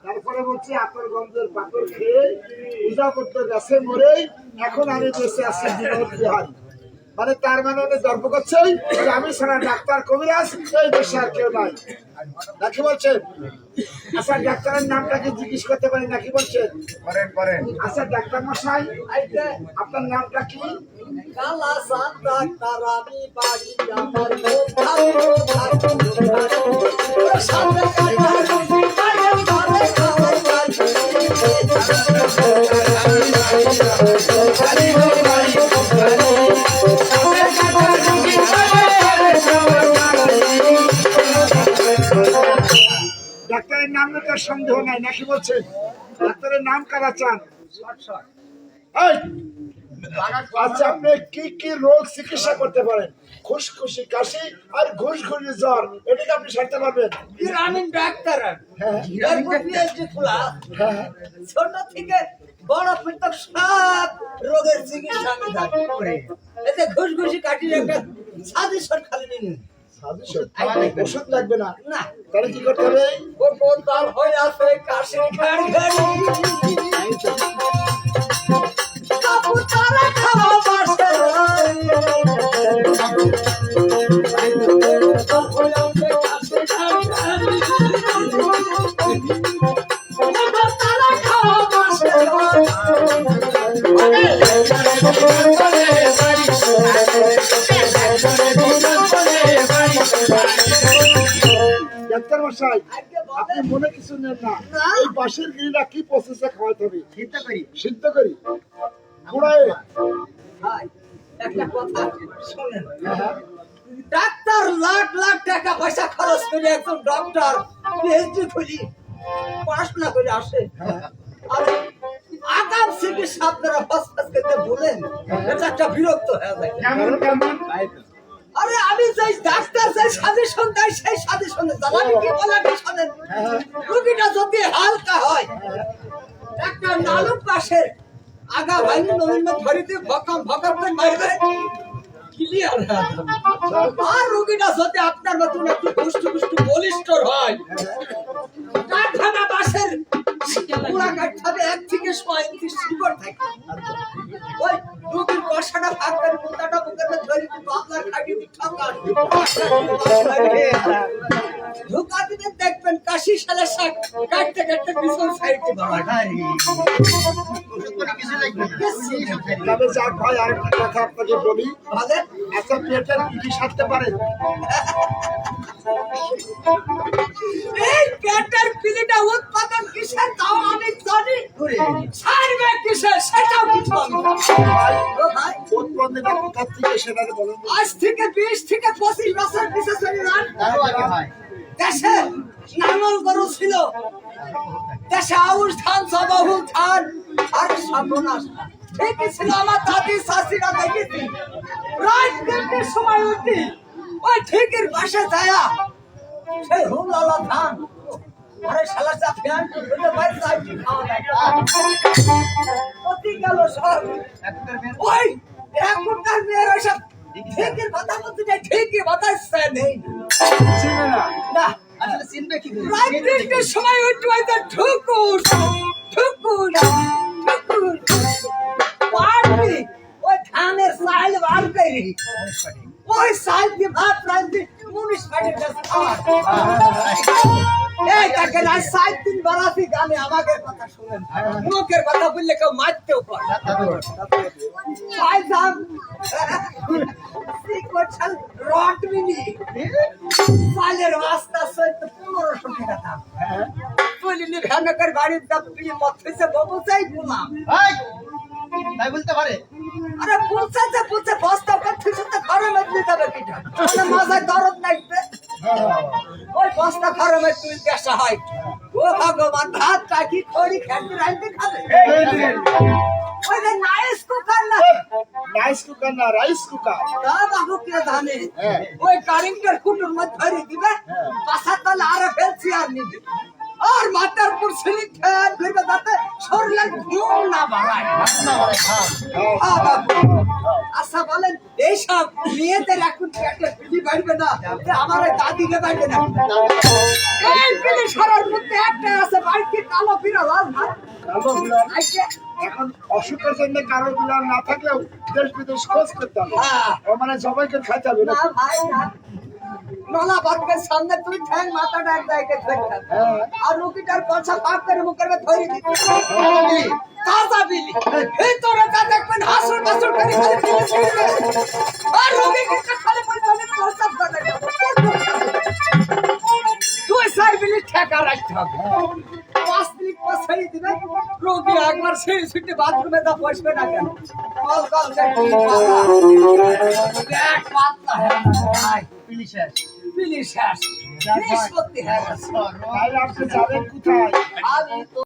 তারপরে বলছি আপেল গন্ধের পাপড় খেয়ে পূজা করতে গেছে মরেই এখন আমি বেঁচে আছি বিনোদ বিহারী। মানে তার মানে উনি গর্ব করছেন যে আমি ছাড়া ডাক্তার কবিরাজ এই দেশে আর কেউ নাই। নাকি বলছেন? আচ্ছা ডাক্তারের নামটা কি জিজ্ঞেস করতে পারি নাকি বলছেন? আচ্ছা ডাক্তার মশাই আপনার নামটা কি? ডাক্তারের নাম তো সন্দেহ নাই নাকি বলছেন? ডাক্তারের নাম কারা চান? আচ্ছা আপনি কি কি রোগ চিকিৎসা করতে পারেন? খুশখুশি কাশি আর ঘুষঘুষি জ্বর এটাকে আপনি সারতে পারবেন? গ্রামীণ ডাক্তার ছোট থেকে বড় পর্যন্ত সব রোগের চিকিৎসা আমি জানি। এতে ঘুষঘুষি কাটিয়ে একটা সাজেশন খালি নিন। ওষুধ লাগবে না? না। তাহলে কি করতে হবে? কোন হয়ে আছে কাশি ঘাড় ঘাড়ি কাপুতারা খাওয়া বাসে ডাক্তার মশাই আপনি মনে কিছু নেন না, এই বাঁশের গিরিটা কি প্রসেসে খাওয়াতে হবে? সিদ্ধ করি পুরাই। একটা কথা শোনেন, ডাক্তার লাখ লাখ টাকা পয়সা খরচ করে একজন ডক্টর পিএইচডি করি পড়াশোনা করে আসে আর আগাম চিকিৎসা আপনারা ফসফস করতে বলেন, এটা একটা বিরক্ত হয়ে যায়। আরে আমি যেই ডাক্তার যে সাজেশন দেয় সেই সাজেশনে জানাবি কি বলা কি শোনেন, রোগীটা যদি হালকা হয় একটা নালু পাশের আগা ভাঙি নবীন ধরিতে ভকাম ভকাম করে মারবে ক্লিয়ার হয়ে যাবে। আর রোগীটা যদি আপনার মতন একটু পুষ্ট পুষ্ট বলিষ্ঠ হয় কাঠখানা বাসের পুরা কাঠখানে 1 থেকে 6 ইঞ্চি শিকড় থাকে, ওই রোগীর কষাটা ভাগ করে মুন্ডাটা বুকের মধ্যে ধরে আপনার খাটি ঠকা ঢোকা দিনে দেখবেন কাশি শালা শাক কাটতে কাটতে পিছন সাইডে বাবা তবে যাক ভাই আরেকটা কথা আপনাকে বলি, একটা পেটের পিঠি সারতে পারেন? এই পেটের পিলিটা উৎপাদন কিসের তাও আমি জানি, ছাড়বে কিসের সেটাও কিছু আমি ভাই উৎপন্নটা কোথা থেকে সেটা বলেন। আজ থেকে 20 থেকে 25 বছর পিছে চলে যান, দেশে নাঙ্গল গরু ছিল, দেশে আউশ ধান সবাহু ধান আর সর্বনাশ ঠিকই ছিল। আমার দাদি শাশিরা দেখেছি রাত 3টার সময় উঠি ওই ঠিকের পাশে যায়া সেই হুমলালা ধান আরে শালা চা ফ্যান খুলে বাইরে সাইডে খাওয়া যায় অতি গেল সব ওই এখনকার মেয়েরা সব ঠিকের কথা বলতে যায়, ঠিকই বাতাসে নেই চিনে না না আসলে চিনবে কি করে? রাত 3টার সময় উঠি ওই তো ঠুকুর ঠুকুর ঠুকুর পারবি ওই ধানের সাইল বার করি ওই সাইল দিয়ে ভাত রাঁধবি মুনিশ পাটির কাছে খাওয়া এই তাকে রাত 7 দিন বারাতি গানে আমাদের কথা শুনেন, লোকের কথা বললে কেউ মারতেও পারে ভাই সাহেব সিকোছাল রট মিনি সালের রাস্তা সৈত 1500 টাকা দাম বলিনি ভ্যানকার বাড়ির দাম পিয়ে মথেছে বাবু চাই বললাম এই তাই বলতে পারে? আরে বলছে বস্তা করতে তো ঘরে মধ্যে যাবে কিটা মানে মাথায় দরদ নাইবে ওই বস্তা ঘরে মধ্যে তুই দেশা হয় ও ভগবান ভাত টাকি খড়ি খেতে রাইতে খাবে ওই যে নাইস কুকার না রাইস কুকার তা বাবু কে জানে ওই কারেন্টের কুটুর মধ্যে ধরে দিবে পাশা তলে আরে ফেলছি আর নিবে আর মাথার উপর সিলিং ফ্যান ফেলে যাতে শরীরের ঘুম না বাড়ায়। আচ্ছা বলেন এইসব মেয়েদের এখন একটা বিলি বাড়বে না, আমার ওই দাদিকে বাড়বে না। এই বিলি সারার মধ্যে একটা আছে বাড়িতে কালো বিড়াল আর ভাত। কালো বিড়াল? আইছে। এখন অসুখের জন্য কারো বিড়াল না থাকলেও দেশ বিদেশ খোঁজ করতে হবে। হ্যাঁ। ও মানে সবাইকে খাইতে হবে না? না ভাই না, নলা বাক্যের সামনে তুই ঠ্যাং মাথাটা এক জায়গায় ধরে আর রুগীটার পাছা পাক করে মুখের মধ্যে ধরে দিবি। তাজা বিলি ভিতরে যা দেখবেন হাসুর বাসুর করে খালি বিলি ছিড়বে। আর রোগী কিন্তু খালি বলবে প্রস্তাব করে তুই সাই বিলি ঠেকা রাখতে হবে। 5 মিনিট পর ছেড়ে দিবে, রোগী একবার সেই ছুটে বাথরুমে যা বসবে না কেন কল কল এক পাতলা ভাই বিলি শেষ। বিলি শেষ নিষ্পত্তি হয়ে গেছে। ভাই আপনি যাবেন কোথায়? আমি তো